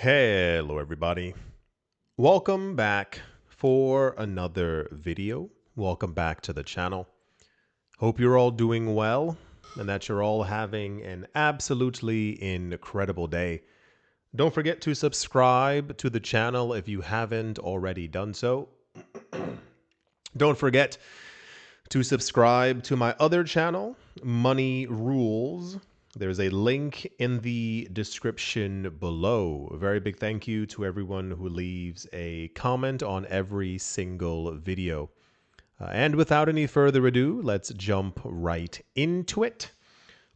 Hello everybody. Welcome back for another video. Welcome back to the channel. Hope you're all doing well and that you're all having an absolutely incredible day. Don't forget to subscribe to the channel if you haven't already done so. Don't forget to subscribe to my other channel, Money Rules. There's a link in the description below. A very big thank you to everyone who leaves a comment on every single video. And without any further ado, let's jump right into it.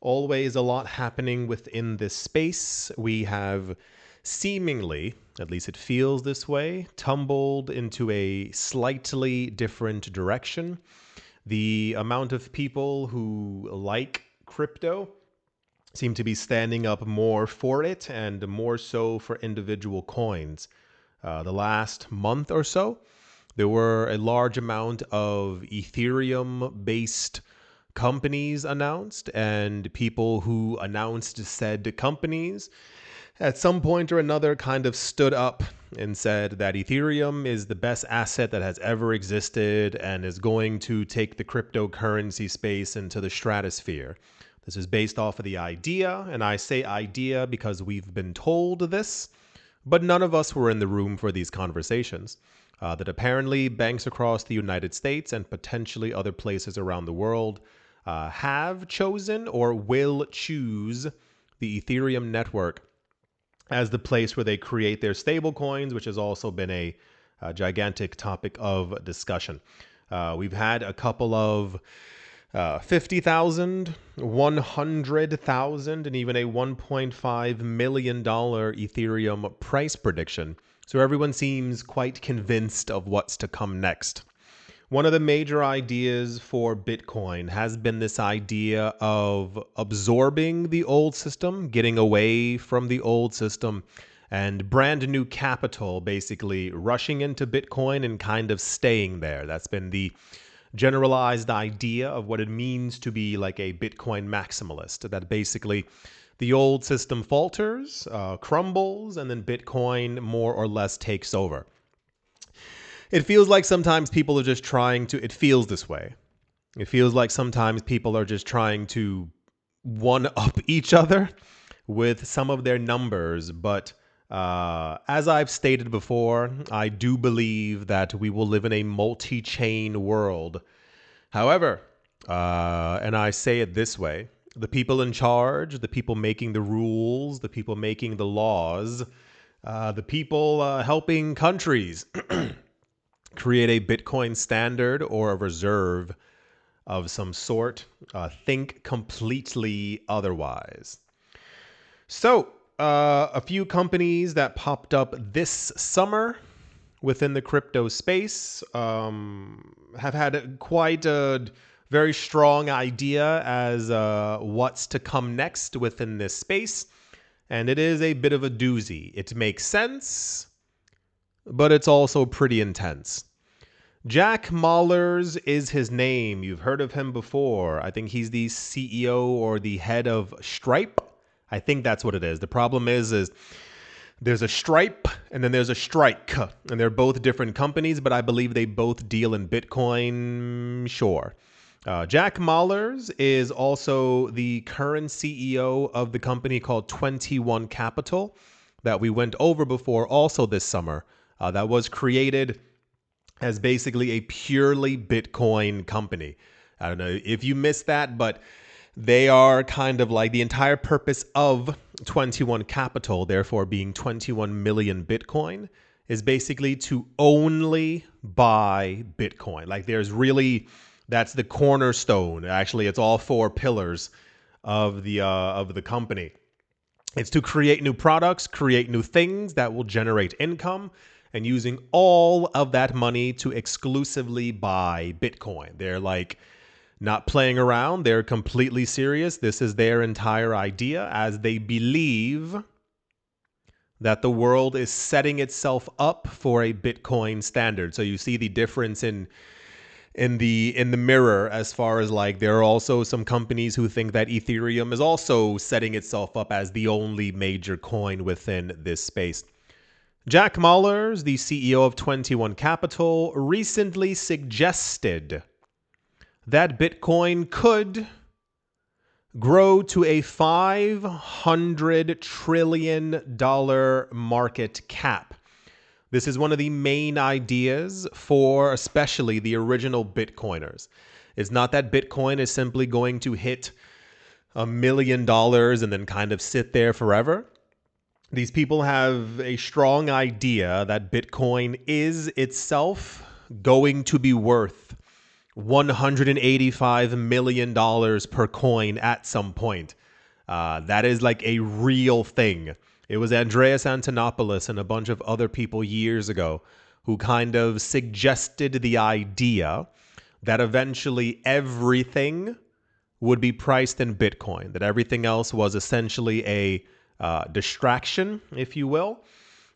Always a lot happening within this space. We have seemingly, at least it feels this way, tumbled into a slightly different direction. The amount of people who like crypto seem to be standing up more for it and more so for individual coins. The last month or so, there were a large amount of Ethereum-based companies announced, and people who announced said companies at some point or another kind of stood up and said that Ethereum is the best asset that has ever existed and is going to take the cryptocurrency space into the stratosphere. This is based off of the idea, and I say idea because we've been told this, but none of us were in the room for these conversations. That apparently banks across the United States and potentially other places around the world have chosen or will choose the Ethereum network as the place where they create their stable coins, which has also been a gigantic topic of discussion. We've had a couple of 50,000, 100,000, and even a $1.5 million Ethereum price prediction. So everyone seems quite convinced of what's to come next. One of the major ideas for Bitcoin has been this idea of absorbing the old system, getting away from the old system, and brand new capital basically rushing into Bitcoin and kind of staying there. That's been the generalized idea of what it means to be like a Bitcoin maximalist, that basically the old system falters, crumbles, and then Bitcoin more or less takes over. It feels like sometimes people are just trying to, it feels this way. It feels like sometimes people are just trying to one up each other with some of their numbers. But as I've stated before, I do believe that we will live in a multi-chain world. However, and I say it this way, the people in charge, the people making the rules, the people making the laws, the people helping countries create a Bitcoin standard or a reserve of some sort, think completely otherwise. So, a few companies that popped up this summer within the crypto space have had quite a very strong idea as what's to come next within this space. And it is a bit of a doozy. It makes sense, but it's also pretty intense. Jack Mallers is his name. You've heard of him before. I think he's the CEO or the head of Stripe. I think that's what it is. The problem is there's a Stripe and then there's a Strike, and they're both different companies, but I believe they both deal in Bitcoin. Sure. Jack Mallers is also the current CEO of the company called 21 Capital that we went over before also this summer. That was created as basically a purely Bitcoin company. I don't know if you missed that, but they are kind of like the entire purpose of 21 Capital, therefore being 21 million Bitcoin, is basically to only buy Bitcoin. Like there's really, that's the cornerstone. Actually, it's all four pillars of the company. It's to create new products, create new things that will generate income, and using all of that money to exclusively buy Bitcoin. They're like not playing around. They're completely serious. This is their entire idea, as they believe that the world is setting itself up for a Bitcoin standard. So you see the difference in the mirror, as far as like there are also some companies who think that Ethereum is also setting itself up as the only major coin within this space. Jack Mallers, the CEO of 21 Capital, recently suggested that Bitcoin could grow to a $500 trillion market cap. This is one of the main ideas for especially the original Bitcoiners. It's not that Bitcoin is simply going to hit $1 million and then kind of sit there forever. These people have a strong idea that Bitcoin is itself going to be worth $185 million per coin at some point. That is like a real thing. It was Andreas Antonopoulos and a bunch of other people years ago who kind of suggested the idea that eventually everything would be priced in Bitcoin, that everything else was essentially a distraction, if you will.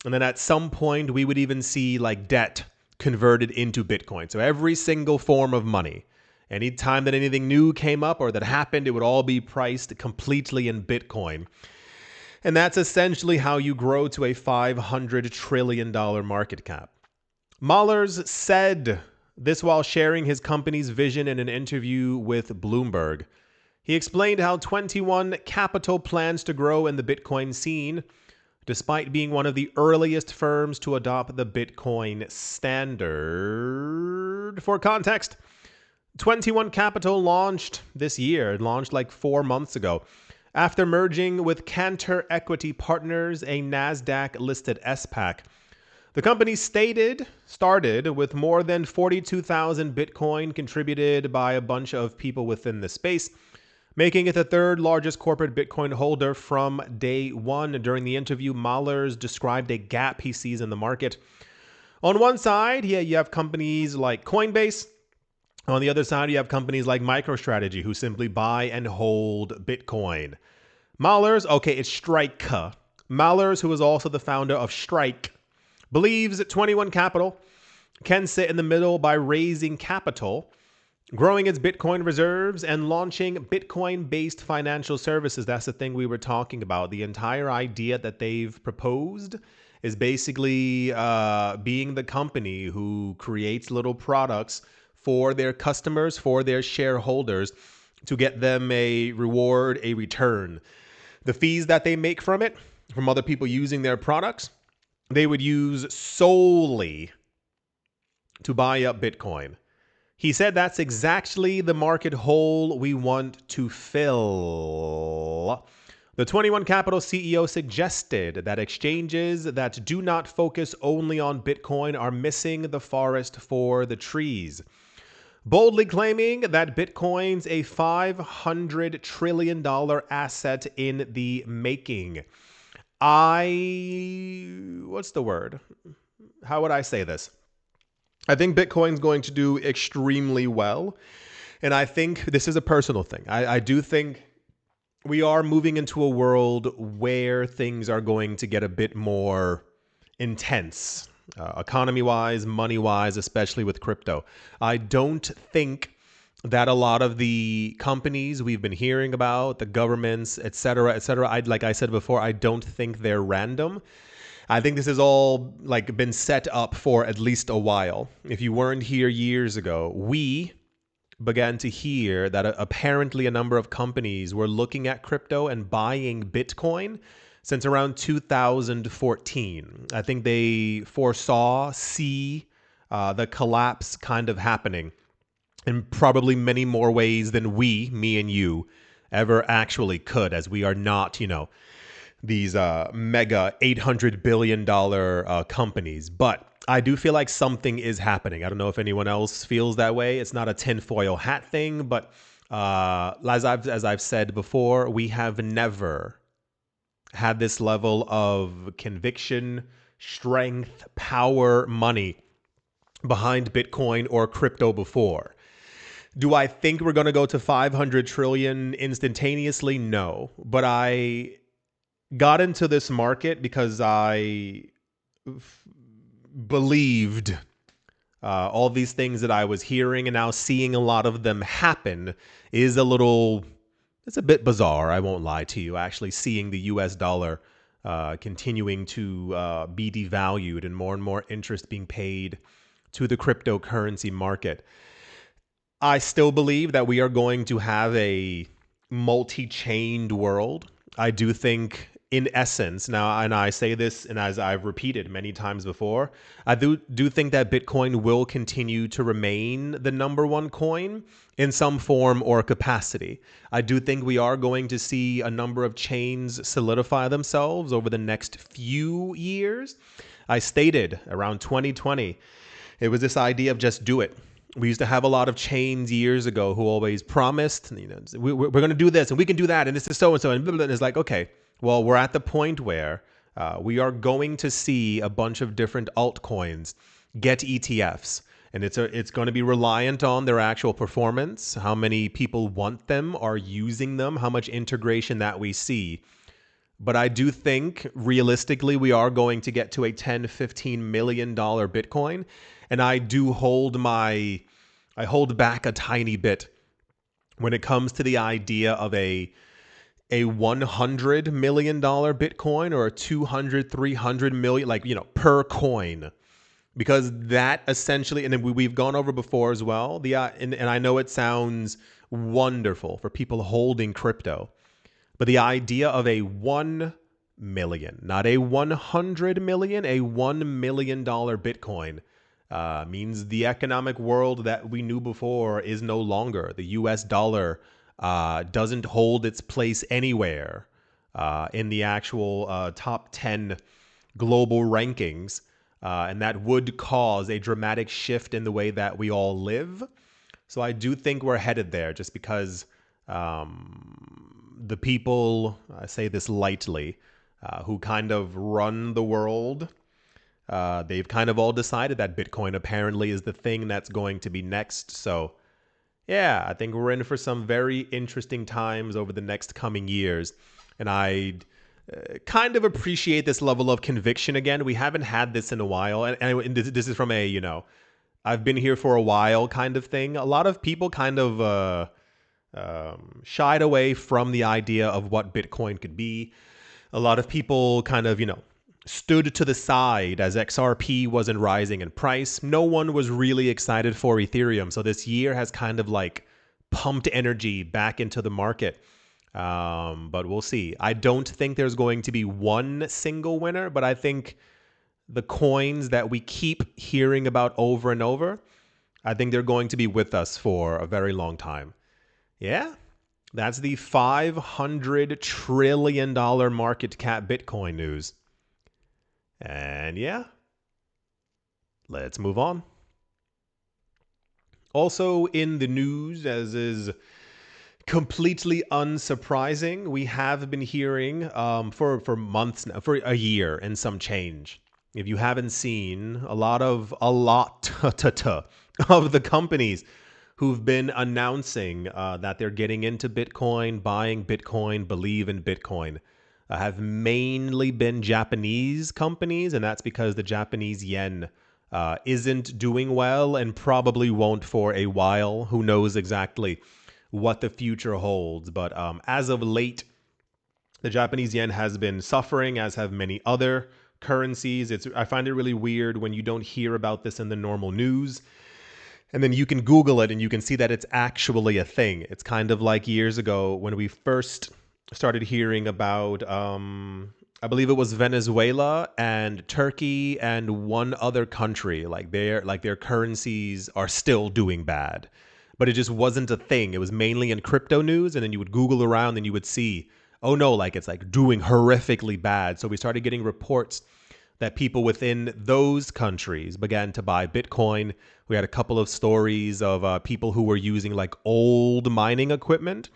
And then at some point, we would even see like debt converted into Bitcoin. So every single form of money, anytime that anything new came up or that happened, it would all be priced completely in Bitcoin. And that's essentially how you grow to a $500 trillion market cap. Mallers said this while sharing his company's vision in an interview with Bloomberg. He explained how 21 Capital plans to grow in the Bitcoin scene, despite being one of the earliest firms to adopt the Bitcoin standard. For context, 21 Capital launched this year. It launched like 4 months ago after merging with Cantor Equity Partners, a NASDAQ-listed SPAC. The company started with more than 42,000 Bitcoin contributed by a bunch of people within the space, making it the third largest corporate Bitcoin holder from day one. During the interview, Mallers described a gap he sees in the market. On one side, you have companies like Coinbase. On the other side, you have companies like MicroStrategy who simply buy and hold Bitcoin. Mallers, it's Strike. Mallers, who is also the founder of Strike, believes that 21 Capital can sit in the middle by raising capital, growing its Bitcoin reserves, and launching Bitcoin-based financial services. That's the thing we were talking about. The entire idea that they've proposed is basically being the company who creates little products for their customers, for their shareholders, to get them a reward, a return. The fees that they make from it, from other people using their products, they would use solely to buy up Bitcoin. He said that's exactly the market hole we want to fill. The 21 Capital CEO suggested that exchanges that do not focus only on Bitcoin are missing the forest for the trees, boldly claiming that Bitcoin's a $500 trillion asset in the making. What's the word? How would I say this? I think Bitcoin's going to do extremely well. And I think this is a personal thing. I do think we are moving into a world where things are going to get a bit more intense, economy-wise, money-wise, especially with crypto. I don't think that a lot of the companies we've been hearing about, the governments, et cetera, like I said before, I don't think they're random. I think this has all like been set up for at least a while. If you weren't here years ago, we began to hear that apparently a number of companies were looking at crypto and buying Bitcoin since around 2014. I think they see the collapse kind of happening in probably many more ways than me and you, ever actually could, as we are not, these mega $800 billion companies. But I do feel like something is happening. I don't know if anyone else feels that way. It's not a tinfoil hat thing, but as I've said before, we have never had this level of conviction, strength, power, money behind Bitcoin or crypto before. Do I think we're going to go to 500 trillion instantaneously? No, but I got into this market because I believed all these things that I was hearing, and now seeing a lot of them happen is it's a bit bizarre. I won't lie to you. Actually seeing the US dollar continuing to be devalued and more interest being paid to the cryptocurrency market. I still believe that we are going to have a multi-chained world. I do think, in essence, now, and I say this, and as I've repeated many times before, I do think that Bitcoin will continue to remain the number one coin in some form or capacity. I do think we are going to see a number of chains solidify themselves over the next few years. I stated around 2020, it was this idea of just do it. We used to have a lot of chains years ago who always promised, we're going to do this and we can do that and this is so and so, and blah, blah, blah. It's like, okay, well, we're at the point where we are going to see a bunch of different altcoins get ETFs, and it's going to be reliant on their actual performance, how many people want them, are using them, how much integration that we see. But I do think realistically we are going to get to a $10-15 million Bitcoin. And I hold back a tiny bit when it comes to the idea of a $100 million Bitcoin or a 200, 300 million, per coin. Because that essentially, and then we've gone over before as well, and I know it sounds wonderful for people holding crypto, but the idea of a 1 million, not a 100 million, a $1 million Bitcoin means the economic world that we knew before is no longer. The US dollar doesn't hold its place anywhere in the actual top 10 global rankings. And that would cause a dramatic shift in the way that we all live. So I do think we're headed there just because the people, I say this lightly, who kind of run the world, they've kind of all decided that Bitcoin apparently is the thing that's going to be next. So yeah, I think we're in for some very interesting times over the next coming years. And I kind of appreciate this level of conviction again. We haven't had this in a while. And this is from a, I've been here for a while kind of thing. A lot of people kind of shied away from the idea of what Bitcoin could be. A lot of people kind of, stood to the side as XRP wasn't rising in price. No one was really excited for Ethereum. So this year has kind of pumped energy back into the market. But we'll see. I don't think there's going to be one single winner, but I think the coins that we keep hearing about over and over, I think they're going to be with us for a very long time. Yeah, that's the $500 trillion market cap Bitcoin news. And yeah, let's move on. Also in the news, as is completely unsurprising, we have been hearing for months now, for a year and some change. If you haven't seen, a lot of the companies who've been announcing that they're getting into Bitcoin, buying Bitcoin, believe in Bitcoin, have mainly been Japanese companies, and that's because the Japanese yen isn't doing well and probably won't for a while. Who knows exactly what the future holds. But as of late, the Japanese yen has been suffering, as have many other currencies. I find it really weird when you don't hear about this in the normal news. And then you can Google it and you can see that it's actually a thing. It's kind of like years ago when we first started hearing about, I believe it was Venezuela and Turkey and one other country, their currencies are still doing bad. But it just wasn't a thing. It was mainly in crypto news, and then you would Google around and you would see, oh no, it's doing horrifically bad. So we started getting reports that people within those countries began to buy Bitcoin. We had a couple of stories of people who were using old mining equipment.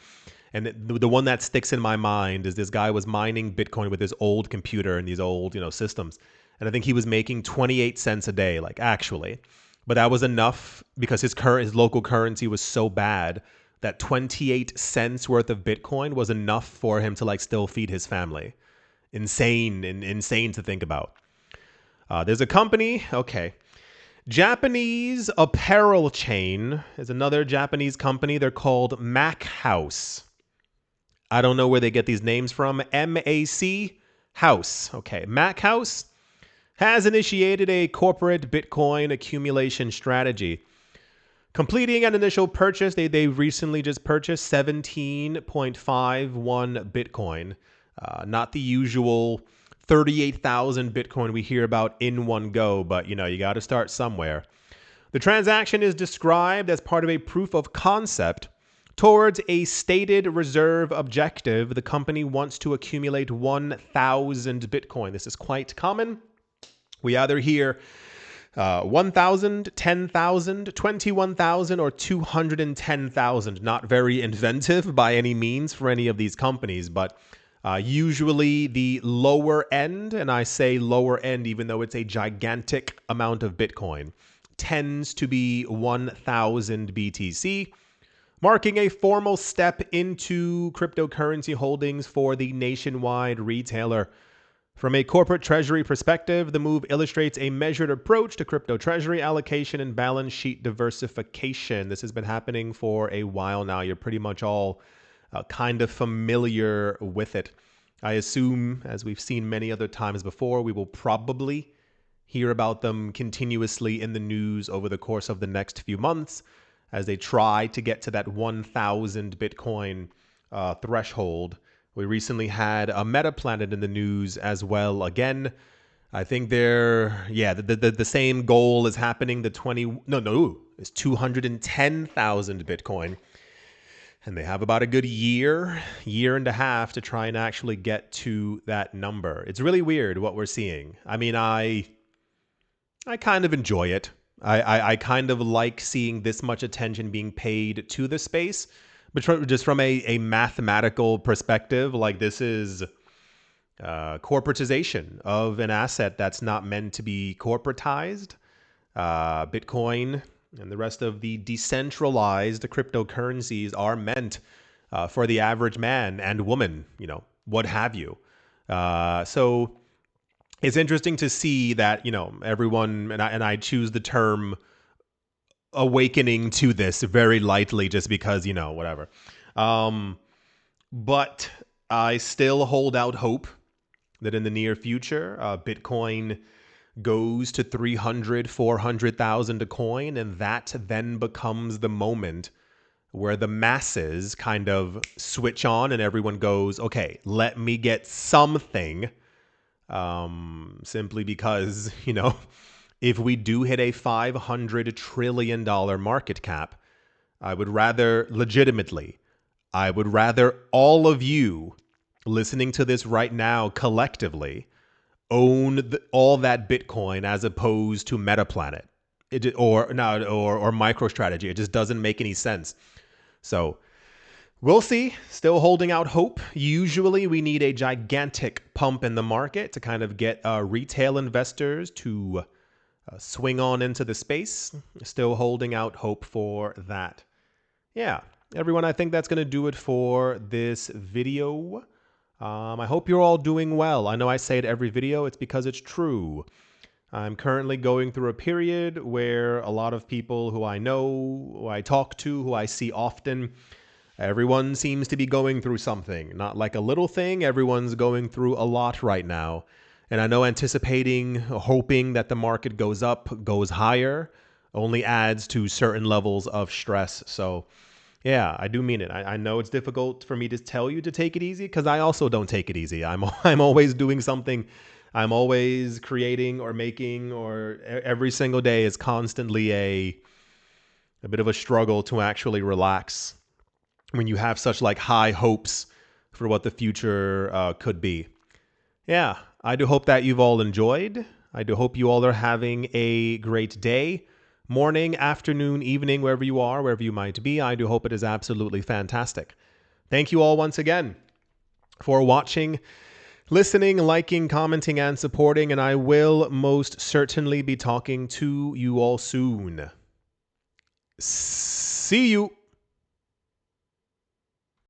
And the one that sticks in my mind is this guy was mining Bitcoin with his old computer and these old, systems. And I think he was making 28 cents a day, actually. But that was enough because his local currency was so bad that 28 cents worth of Bitcoin was enough for him to still feed his family. Insane to think about. There's a company, okay. Japanese apparel chain is another Japanese company. They're called Mac House. I don't know where they get these names from. MAC House. Okay, Mac House has initiated a corporate Bitcoin accumulation strategy. Completing an initial purchase, they recently just purchased 17.51 Bitcoin. Not the usual 38,000 Bitcoin we hear about in one go, but you got to start somewhere. The transaction is described as part of a proof of concept towards a stated reserve objective. The company wants to accumulate 1,000 Bitcoin. This is quite common. We either hear 1,000, 10,000, 21,000, or 210,000. Not very inventive by any means for any of these companies, but usually the lower end, and I say lower end even though it's a gigantic amount of Bitcoin, tends to be 1,000 BTC, marking a formal step into cryptocurrency holdings for the nationwide retailer. From a corporate treasury perspective, the move illustrates a measured approach to crypto treasury allocation and balance sheet diversification. This has been happening for a while now. You're pretty much all kind of familiar with it. I assume, as we've seen many other times before, we will probably hear about them continuously in the news over the course of the next few months as they try to get to that 1,000 Bitcoin threshold. We recently had a Metaplanet in the news as well. Again, I think the same goal is happening. It's 210,000 Bitcoin. And they have about a good year and a half to try and actually get to that number. It's really weird what we're seeing. I mean, I kind of enjoy it. I kind of like seeing this much attention being paid to the space. But just from a mathematical perspective, like this is corporatization of an asset that's not meant to be corporatized. Bitcoin and the rest of the decentralized cryptocurrencies are meant for the average man and woman, what have you. So it's interesting to see that, everyone, and I choose the term awakening to this very lightly just because, whatever. But I still hold out hope that in the near future, Bitcoin goes to 300, 400,000 a coin, and that then becomes the moment where the masses kind of switch on and everyone goes, okay, let me get something. Simply because, if we do hit a $500 trillion market cap, I would rather all of you listening to this right now collectively own all that Bitcoin as opposed to Metaplanet or MicroStrategy. It just doesn't make any sense. So we'll see. Still holding out hope. Usually we need a gigantic pump in the market to kind of get retail investors to swing on into the space. Still holding out hope for that. Yeah, everyone, I think that's going to do it for this video. I hope you're all doing well. I know I say it every video. It's because it's true. I'm currently going through a period where a lot of people who I know, who I talk to, who I see often, everyone seems to be going through something. Not like a little thing. Everyone's going through a lot right now. And I know anticipating, hoping that the market goes up, goes higher, only adds to certain levels of stress. So yeah, I do mean it. I know it's difficult for me to tell you to take it easy because I also don't take it easy. I'm always doing something. I'm always creating or making, or every single day is constantly a bit of a struggle to actually relax when you have such like high hopes for what the future could be. Yeah, I do hope that you've all enjoyed. I do hope you all are having a great day, morning, afternoon, evening, wherever you are, wherever you might be. I do hope it is absolutely fantastic. Thank you all once again for watching, listening, liking, commenting, and supporting, and I will most certainly be talking to you all soon. See you.